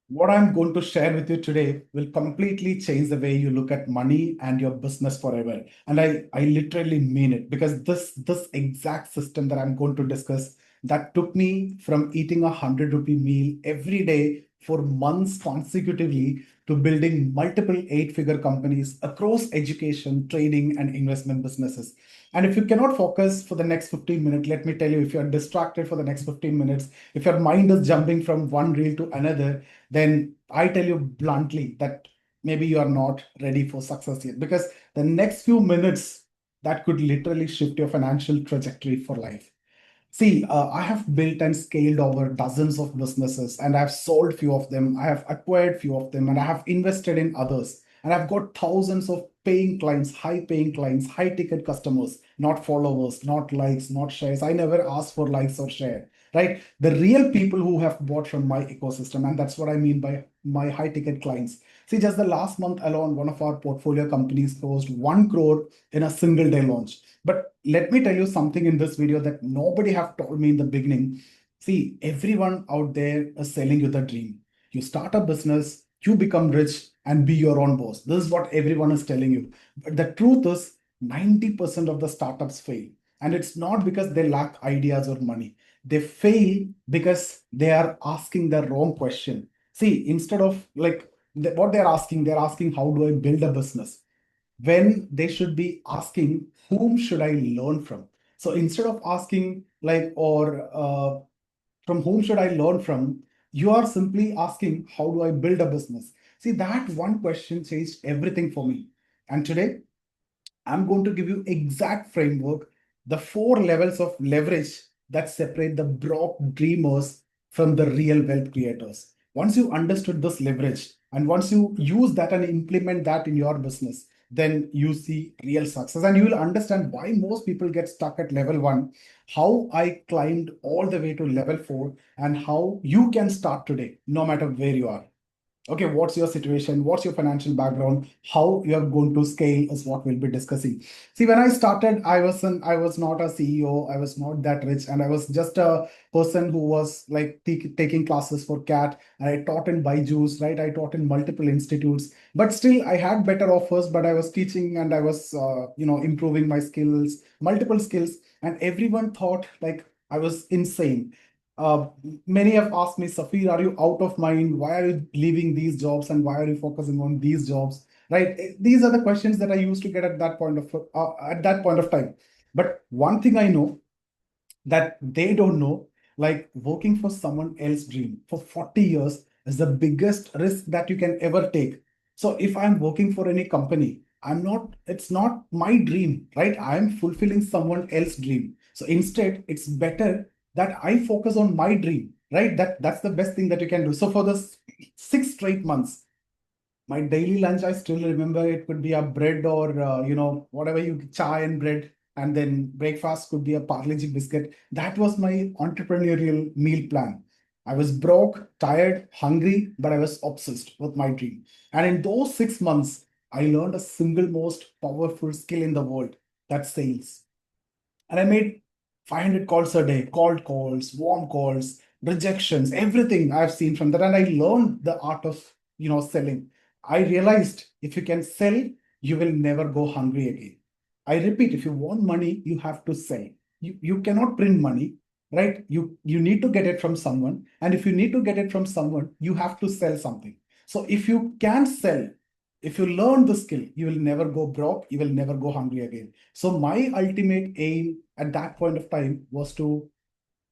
What I'm going to share with you today will completely change the way you look at money and your business forever. And I literally mean it because this exact system that I'm going to discuss that took me from eating a 100 rupee meal every day for months consecutively to building multiple eight-figure companies across education, trading, and investment businesses. And if you cannot focus for the next 15 minutes, let me tell you, if you're distracted for the next 15 minutes, if your mind is jumping from one reel to another, then I tell you bluntly that maybe you are not ready for success yet because the next few minutes that could literally shift your financial trajectory for life. See, I have built and scaled over dozens of businesses and I've sold few of them. I have acquired few of them and I have invested in others. And I've got thousands of paying clients, high paying clients, high ticket customers, not followers, not likes, not shares. I never ask for likes or share, right? The real people who have bought from my ecosystem. And that's what I mean by my high ticket clients. See, just the last month alone, one of our portfolio companies closed 1 crore in a single day launch. But let me tell you something in this video that nobody have told me in the beginning. See, everyone out there is selling you the dream. You start a business, you become rich and be your own boss. This is what everyone is telling you. But the truth is 90% of the startups fail. And it's not because they lack ideas or money. They fail because they are asking the wrong question. See, instead of like what they're asking, how do I build a business? When they should be asking, whom should I learn from? So instead of asking like, or from whom should I learn from, you are simply asking, how do I build a business? See, that one question changed everything for me. And today, I'm going to give you exact framework, the 4 levels of leverage that separate the broke dreamers from the real wealth creators. Once you understood this leverage, and once you use that and implement that in your business, then you see real success. And you will understand why most people get stuck at level 1, how I climbed all the way to level 4, and how you can start today, no matter where you are. Okay, what's your situation? What's your financial background? How you are going to scale is what we'll be discussing. See, when I started, I was not a CEO. I was not that rich, and I was just a person who was like taking classes for CAT, and I taught in Byju's, right? I taught in multiple institutes, but still I had better offers. But I was teaching and I was, improving my skills, multiple skills, and everyone thought like I was insane. uh, Many have asked me, Safir, are you out of mind? Why are you leaving these jobs and why are you focusing on these jobs? Right? These are the questions that I used to get at that point of time. But one thing I know that they don't know, like working for someone else's dream for 40 years is the biggest risk that you can ever take. So if I'm working for any company, it's not my dream, right? I'm fulfilling someone else's dream. So instead, it's better that I focus on my dream, right? That's the best thing that you can do. So for the 6 straight months, my daily lunch, I still remember it could be a bread or, whatever you, chai and bread. And then breakfast could be a Parle-G biscuit. That was my entrepreneurial meal plan. I was broke, tired, hungry, but I was obsessed with my dream. And in those 6 months, I learned a single most powerful skill in the world, that's sales. And I made 500 calls a day, cold calls, warm calls, rejections, everything I've seen from that. And I learned the art of, selling. I realized if you can sell, you will never go hungry again. I repeat, if you want money, you have to sell. You cannot print money, right? You need to get it from someone. And if you need to get it from someone, you have to sell something. So if you can sell, if you learn the skill, you will never go broke, you will never go hungry again. So my ultimate aim at that point of time was to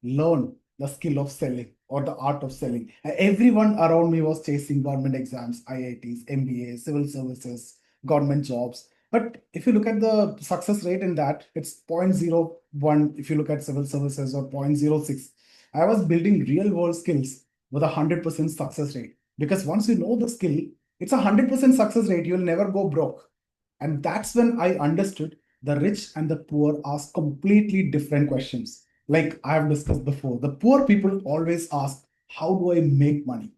learn the skill of selling or the art of selling. Everyone around me was chasing government exams, IITs, MBA, civil services, government jobs. But if you look at the success rate in that, it's 0.01 if you look at civil services, or 0.06. I was building real world skills with 100% success rate. Because once you know the skill, it's 100% success rate. You'll never go broke. And that's when I understood the rich and the poor ask completely different questions. Like I have discussed before, the poor people always ask, how do I make money?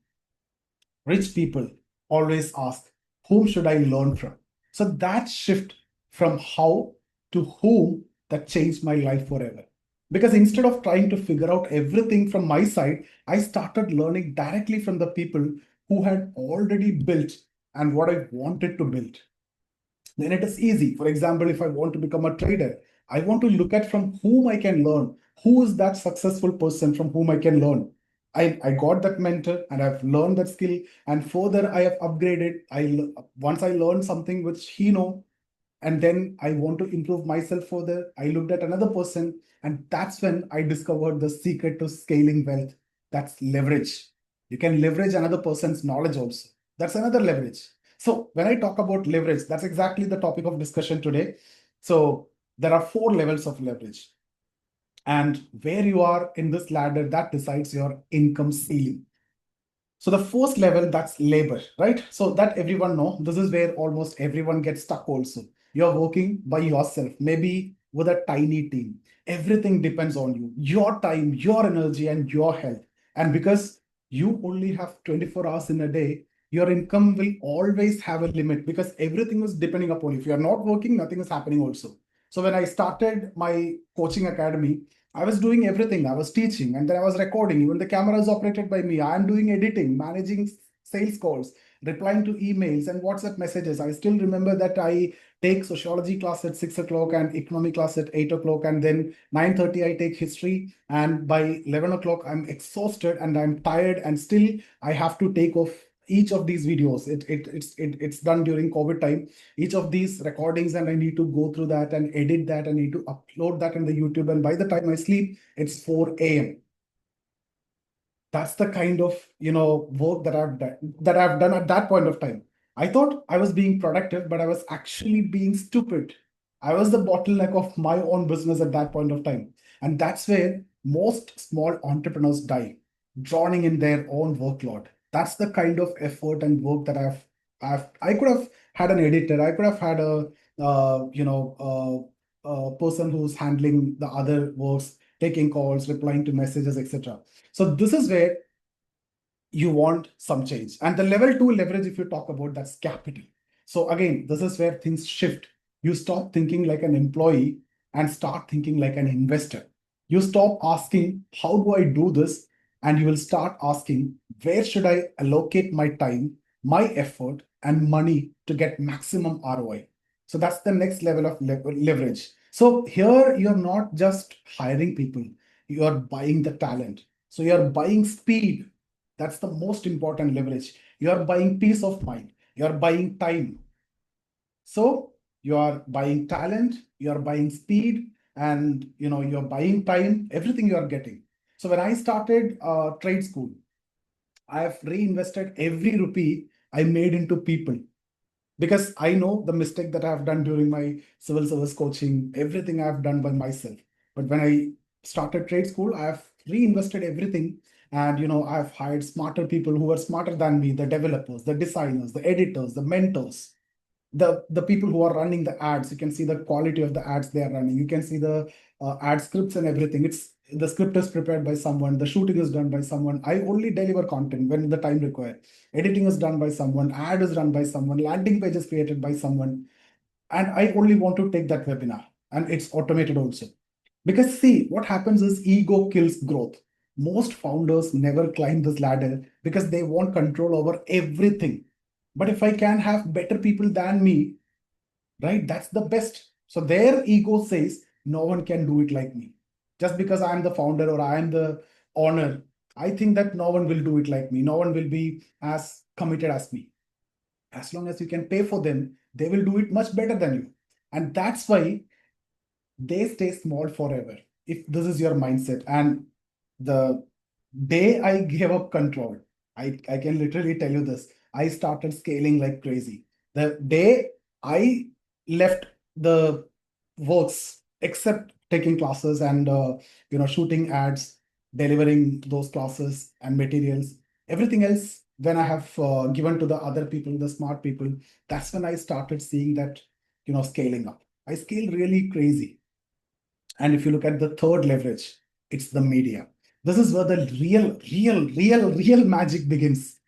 Rich people always ask, whom should I learn from? So that shift from how to whom, that changed my life forever. Because instead of trying to figure out everything from my side, I started learning directly from the people who had already built and what I wanted to build, then it is easy. For example, if I want to become a trader, I want to look at from whom I can learn. Who is that successful person from whom I can learn? I got that mentor and I've learned that skill, and further I have upgraded. Once I learned something which he know, and then I want to improve myself further, I looked at another person, and that's when I discovered the secret to scaling wealth. That's leverage. You can leverage another person's knowledge also. That's another leverage. So when I talk about leverage, that's exactly the topic of discussion today. So there are 4 levels of leverage, and where you are in this ladder, that decides your income ceiling. So the first level, that's labor, right? So that everyone know, this is where almost everyone gets stuck also. You're working by yourself, maybe with a tiny team. Everything depends on you, your time, your energy, and your health. And because you only have 24 hours in a day, your income will always have a limit because everything is depending upon you. If you're not working, nothing is happening also. So when I started my coaching academy, I was doing everything. I was teaching and then I was recording. Even the camera is operated by me. I'm doing editing, managing sales calls, replying to emails and WhatsApp messages. I still remember that I take sociology class at 6 o'clock and economy class at 8 o'clock. And then 9:30, I take history. And by 11 o'clock, I'm exhausted and I'm tired. And still, I have to take off each of these videos. It's done during COVID time, each of these recordings, and I need to go through that and edit that. I need to upload that in the YouTube. And by the time I sleep, it's 4 a.m. That's the kind of work that I've done at that point of time. I thought I was being productive, but I was actually being stupid. I was the bottleneck of my own business at that point of time. And that's where most small entrepreneurs die, drowning in their own workload. That's the kind of effort and work that I could have had an editor. I could have had a person who's handling the other works, taking calls, replying to messages, etc. So this is where you want some change. And the level 2 leverage, if you talk about, that's capital. So again, this is where things shift. You stop thinking like an employee and start thinking like an investor. You stop asking, how do I do this? And you will start asking, where should I allocate my time, my effort, and money to get maximum ROI? So that's the next level of leverage. So here you're not just hiring people, you're buying the talent. So you're buying speed. That's the most important leverage. You're buying peace of mind. You're buying time. So you are buying talent, you're buying speed, and you're buying time, everything you are getting. So when I started Tradeskool, I have reinvested every rupee I made into people because I know the mistake that I've done during my civil service coaching, everything I've done by myself. But when I started Tradeskool, I've reinvested everything. And I've hired smarter people who are smarter than me, the developers, the designers, the editors, the mentors, the people who are running the ads. You can see the quality of the ads they are running. You can see the ad scripts and everything. It's the script is prepared by someone, the shooting is done by someone. I only deliver content when the time required. Editing is done by someone, ad is run by someone, landing page is created by someone, and I only want to take that webinar, and it's automated also. Because see, what happens is ego kills growth. Most founders never climb this ladder because they want control over everything. But if I can have better people than me, right, that's the best. So their ego says, no one can do it like me. Just because I'm the founder or I'm the owner, I think that no one will do it like me. No one will be as committed as me. As long as you can pay for them, they will do it much better than you. And that's why they stay small forever. If this is your mindset, and the day I gave up control, I can literally tell you this, I started scaling like crazy. The day I left the works, except taking classes and shooting ads, delivering those classes and materials, everything else, when I have given to the other people, the smart people, that's when I started seeing that scaling up. I scale really crazy. And if you look at the third leverage, it's the media. This is where the real magic begins.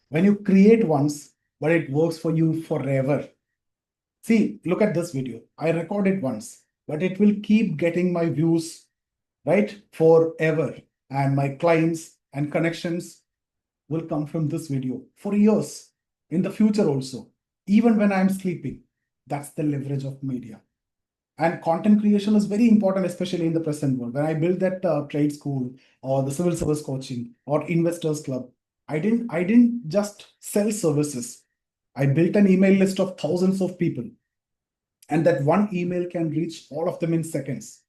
When you create once, but it works for you forever. See, look at this video. I record it once, but it will keep getting my views, right, forever. And my clients and connections. will come from this video for years, in the future also, even when I'm sleeping. That's the leverage of media. And content creation is very important, especially in the present world. When I built that Tradeskool or the civil service coaching or investors club, I didn't just sell services. I built an email list of thousands of people, and that one email can reach all of them in seconds,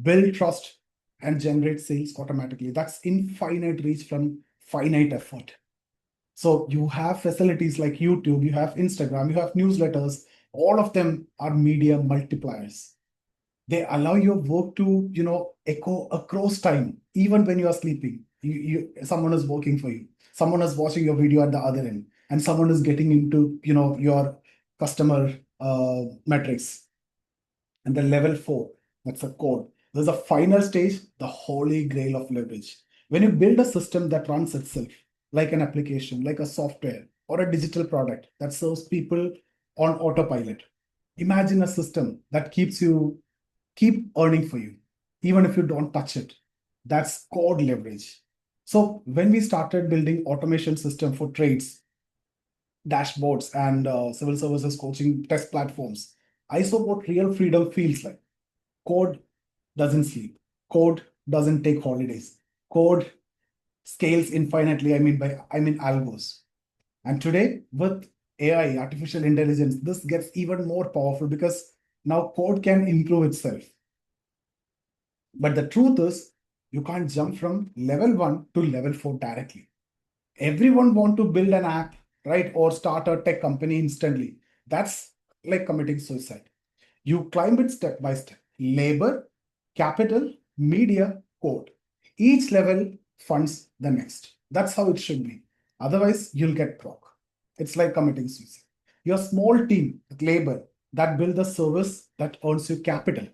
build trust, and generate sales automatically. That's infinite reach from finite effort. So you have facilities like YouTube, you have Instagram, you have newsletters. All of them are media multipliers. They allow your work to, echo across time, even when you are sleeping. Someone is working for you, someone is watching your video at the other end, and someone is getting into, your customer metrics. And the level 4, that's a code. There's a final stage, the holy grail of leverage. When you build a system that runs itself, like an application, like a software, or a digital product that serves people on autopilot. Imagine a system that keep earning for you, even if you don't touch it. That's code leverage. So when we started building automation system for trades, dashboards, and civil services coaching test platforms, I saw what real freedom feels like. Code doesn't sleep. Code doesn't take holidays. Code scales infinitely. I mean algos. And today, with AI, artificial intelligence, this gets even more powerful because now code can improve itself. But the truth is, you can't jump from level 1 to level 4 directly. Everyone want to build an app, right? Or start a tech company instantly. That's like committing suicide. You climb it step by step. Labor, capital, media, code. Each level funds the next. That's how it should be. Otherwise, you'll get broke. It's like committing suicide. Your small team with labor that build the service that earns you capital.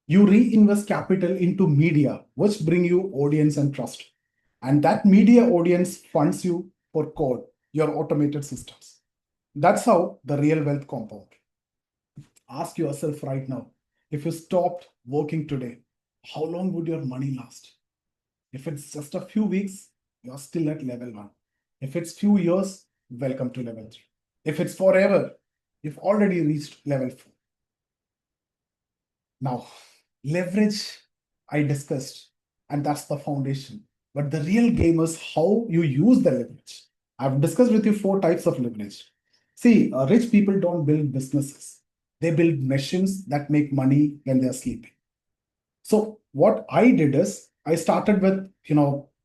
You reinvest capital into media, which bring you audience and trust. And that media audience funds you for code, your automated systems. That's how the real wealth compound. Ask yourself right now, if you stopped working today, how long would your money last? If it's just a few weeks, you're still at level 1. If it's few years, welcome to level 3. If it's forever, you've already reached level 4. Now, leverage I discussed, and that's the foundation. But the real game is how you use the leverage. I've discussed with you 4 types of leverage. See, rich people don't build businesses. They build machines that make money when they're sleeping. So what I did is I started with,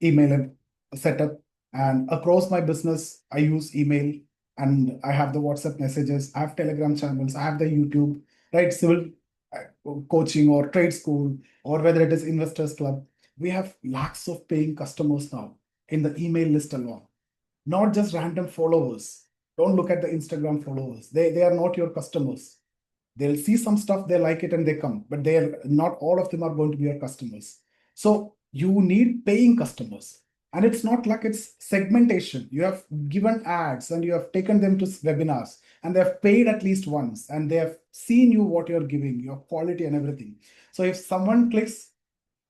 email setup, and across my business, I use email, and I have the WhatsApp messages, I have Telegram channels, I have the YouTube, right? Civil coaching or trade school, or whether it is investors club. We have lakhs of paying customers now in the email list alone, not just random followers. Don't look at the Instagram followers. They are not your customers. They'll see some stuff, they like it, and they come, but they're not all of them are going to be your customers. So you need paying customers. And it's not like it's segmentation. You have given ads and you have taken them to webinars, and they have paid at least once, and they have seen you what you're giving, your quality and everything. So if someone clicks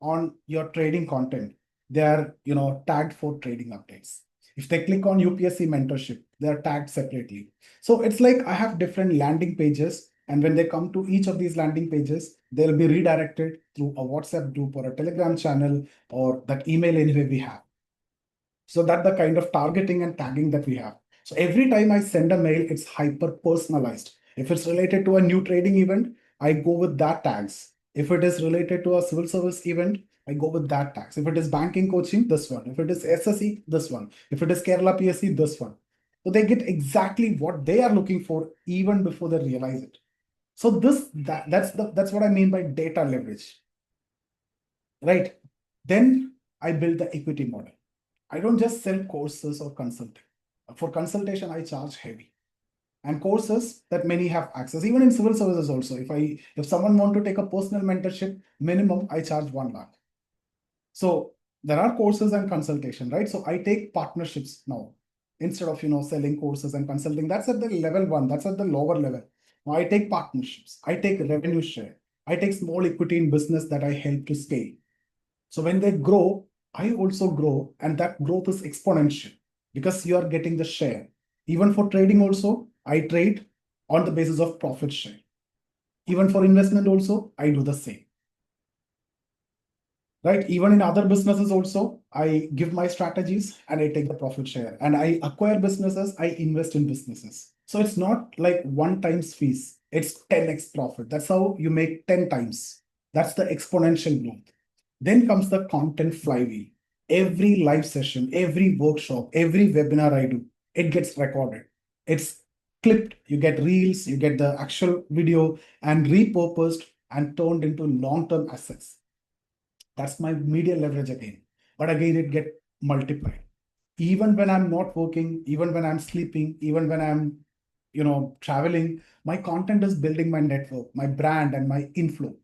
on your trading content, they are, tagged for trading updates. If they click on UPSC mentorship, they are tagged separately. So it's like I have different landing pages, and when they come to each of these landing pages, they'll be redirected through a WhatsApp group or a Telegram channel or that email anyway we have. So that's the kind of targeting and tagging that we have. So every time I send a mail, it's hyper personalized. If it's related to a new trading event, I go with that tags. If it is related to a civil service event, I go with that tags. If it is banking coaching, this one. If it is SSE, this one. If it is Kerala PSC, this one. So they get exactly what they are looking for even before they realize it. So that's what I mean by data leverage, right? Then I build the equity model. I don't just sell courses or consulting. For consultation, I charge heavy. And courses that many have access, even in civil services also. If someone want to take a personal mentorship, minimum I charge 1 lakh. So there are courses and consultation, right? So I take partnerships now instead of selling courses and consulting. That's at the level 1. That's at the lower level. Now I take partnerships. I take revenue share. I take small equity in business that I help to scale. So when they grow, I also grow, and that growth is exponential. because you are getting the share. Even for trading also, I trade on the basis of profit share. Even for investment also, I do the same. Right? Even in other businesses also, I give my strategies and I take the profit share. And I acquire businesses, I invest in businesses. So it's not like one times fees, it's 10x profit. That's how you make 10 times. That's the exponential growth. Then comes the content flywheel. Every live session, every workshop, every webinar I do, it gets recorded. It's clipped. You get reels, you get the actual video and repurposed and turned into long-term assets. That's my media leverage again. But again, it get multiplied. Even when I'm not working, even when I'm sleeping, even when I'm, traveling, my content is building my network, my brand, and my inflow.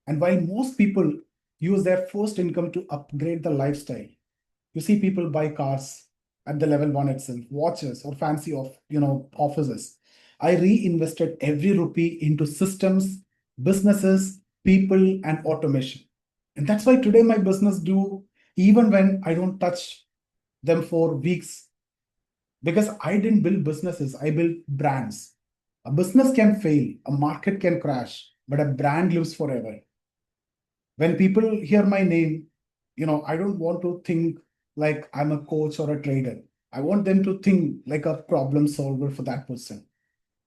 And while most people use their first income to upgrade the lifestyle, you see people buy cars at the level one itself, watches or fancy offices. I reinvested every rupee into systems, businesses, people, and automation. And that's why today my business do even when I don't touch them for weeks, because I didn't build businesses, I built brands. A business can fail, a market can crash, but a brand lives forever. When people hear my name, I don't want to think like I'm a coach or a trader. I want them to think like a problem solver for that person.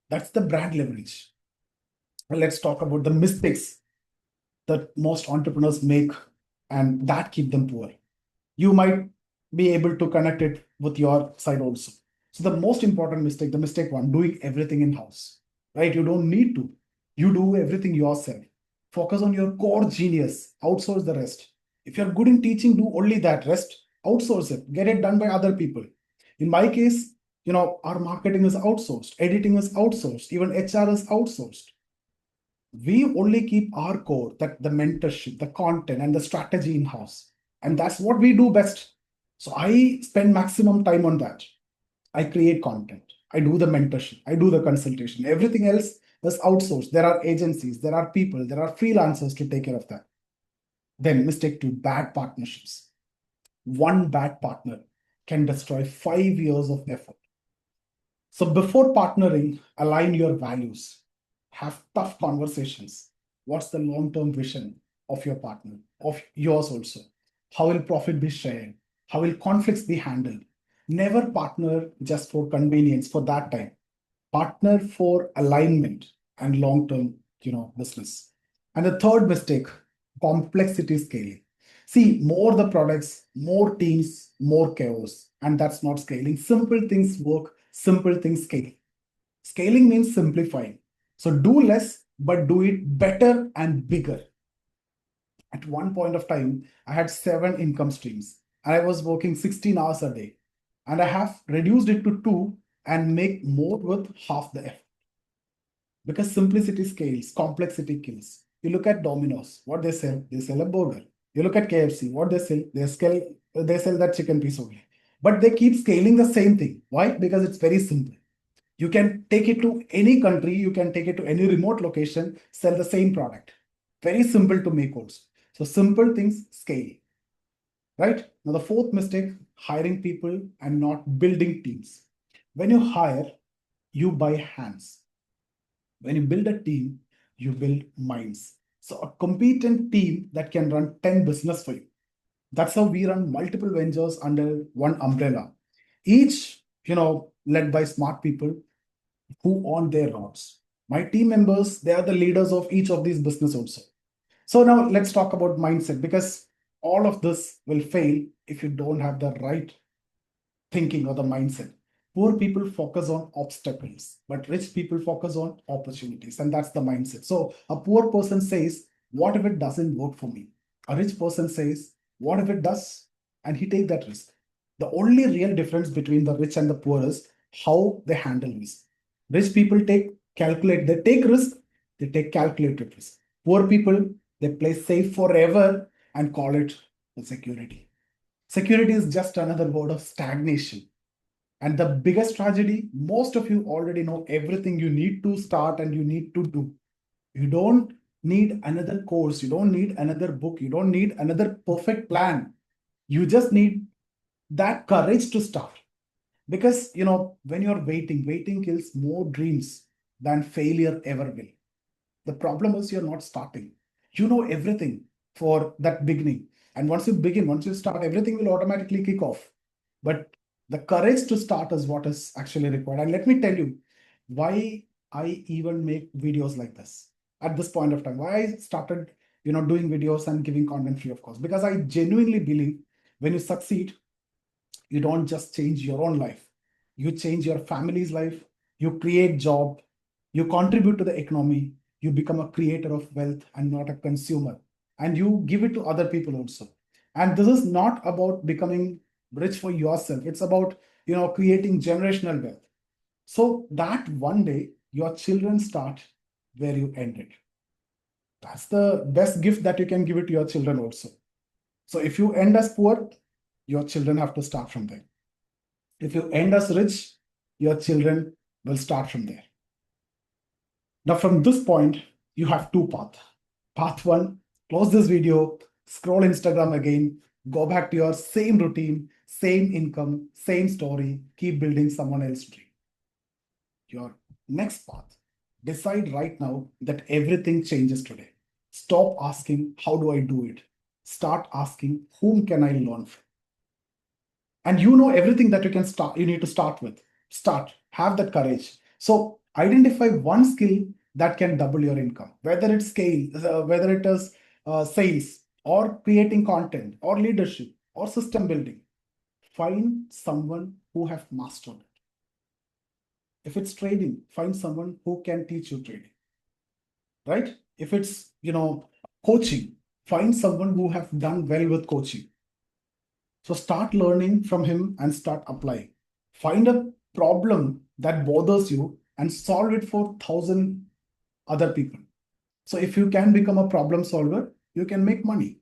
That's the brand leverage. Well, let's talk about the mistakes that most entrepreneurs make and that keep them poor. You might be able to connect it with your side also. So the most important mistake, the mistake one, doing everything in house, right? You don't need to. You do everything yourself. Focus on your core genius. Outsource the rest. If you're good in teaching, do only that. Rest, outsource it. Get it done by other people. In my case, our marketing is outsourced, editing is outsourced, even HR is outsourced. We only keep our core, that the mentorship, the content, and the strategy in house. And that's what we do best. So I spend maximum time on that. I create content. I do the mentorship. I do the consultation. Everything else is outsourced. There are agencies, there are people, there are freelancers to take care of that. Then mistake two, bad partnerships. One bad partner can destroy 5 years of effort. So before partnering, align your values. Have tough conversations. What's the long-term vision of your partner, of yours also? How will profit be shared? How will conflicts be handled? Never partner just for convenience for that time. Partner for alignment and long-term, business. And the third mistake, complexity scaling. See, more the products, more teams, more chaos. And that's not scaling. Simple things work, simple things scale. Scaling means simplifying. So do less, but do it better and bigger. At one point of time, I had 7 income streams and I was working 16 hours a day. And I have reduced it to 2 and make more with half the effort. Because simplicity scales, complexity kills. You look at Domino's, what they sell a burger. You look at KFC, what they sell that chicken piece only. But they keep scaling the same thing. Why? Because it's very simple. You can take it to any country, you can take it to any remote location, sell the same product. Very simple to make also. So simple things scale, right? Now the fourth mistake, hiring people and not building teams. When you hire, you buy hands. When you build a team, you build minds. So a competent team that can run 10 business for you. That's how we run multiple ventures under one umbrella. Each, led by smart people who own their routes. My team members, they are the leaders of each of these business also. So now let's talk about mindset, because all of this will fail if you don't have the right thinking or the mindset. Poor people focus on obstacles, but rich people focus on opportunities, and that's the mindset. So a poor person says, "What if it doesn't work for me?" A rich person says, "What if it does?" And he take that risk. The only real difference between the rich and the poor is how they handle risk. Rich people they take risk, they take calculated risk. Poor people, they play safe forever and call it the security. Security is just another word of stagnation. And the biggest tragedy, most of you already know everything you need to start and you need to do. You don't need another course, you don't need another book, you don't need another perfect plan. You just need that courage to start. Because, when you're waiting kills more dreams than failure ever will. The problem is you're not starting. You know everything for that beginning. And once you start, everything will automatically kick off. But the courage to start is what is actually required. And let me tell you why I even make videos like this at this point of time. Why I started, doing videos and giving content free of course. Because I genuinely believe when you succeed, you don't just change your own life, you change your family's life, you create job, you contribute to the economy, you become a creator of wealth and not a consumer, and you give it to other people also. And this is not about becoming rich for yourself, it's about creating generational wealth, so that one day your children start where you ended. That's the best gift that you can give it to your children also. So if you end as poor, your children have to start from there. If you end as rich, your children will start from there. Now, from this point, you have two paths. Path one, close this video, scroll Instagram again, go back to your same routine, same income, same story, keep building someone else's dream. Your next path, decide right now that everything changes today. Stop asking, how do I do it? Start asking, whom can I learn from? And you know everything that you need to start with. Start, have that courage. So identify one skill that can double your income, whether it's scale, whether it is sales or creating content or leadership or system building. Find someone who have mastered it. If it's trading, find someone who can teach you trading, right? If it's coaching, find someone who have done well with coaching. So start learning from him and start applying. Find a problem that bothers you and solve it for 1,000 other people. So if you can become a problem solver, you can make money.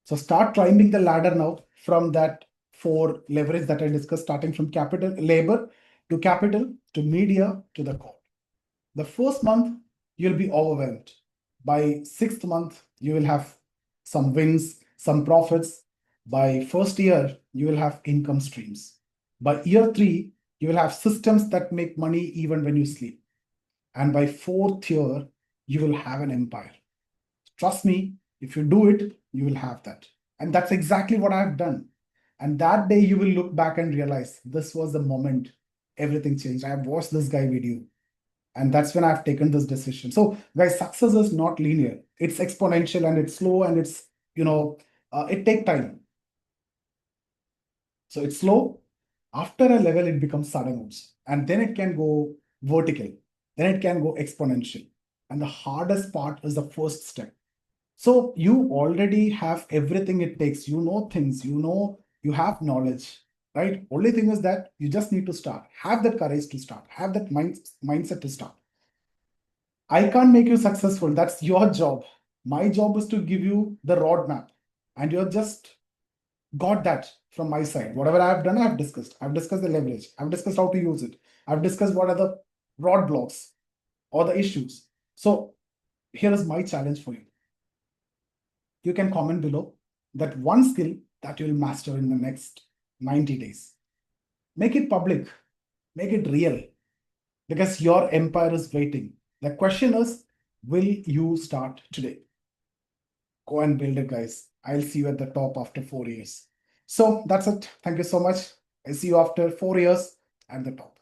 So start climbing the ladder now from that 4 leverage that I discussed, starting from labor to media to the core. The first month, you'll be overwhelmed. By 6th month, you will have some wins, some profits. By first year, you will have income streams. By year 3, you will have systems that make money even when you sleep. And by 4th year, you will have an empire. Trust me, if you do it, you will have that. And that's exactly what I've done. And that day, you will look back and realize this was the moment everything changed. I have watched this guy video. And that's when I've taken this decision. So, guys, success is not linear. It's exponential and it's slow and it takes time. So it's slow. After a level, it becomes sudden also. And then it can go vertical. Then it can go exponential. And the hardest part is the first step. So you already have everything it takes. You know things, you have knowledge, right? Only thing is that you just need to start. Have that courage to start. Have that mindset to start. I can't make you successful. That's your job. My job is to give you the roadmap. And you're just got that from my side. Whatever I've done, I've discussed. I've discussed the leverage. I've discussed how to use it. I've discussed what are the roadblocks or the issues. So here is my challenge for you. You can comment below that one skill that you will master in the next 90 days. Make it public. Make it real. Because your empire is waiting. The question is, will you start today? Go and build it, guys. I'll see you at the top after 4 years. So that's it. Thank you so much. I see you after 4 years at the top.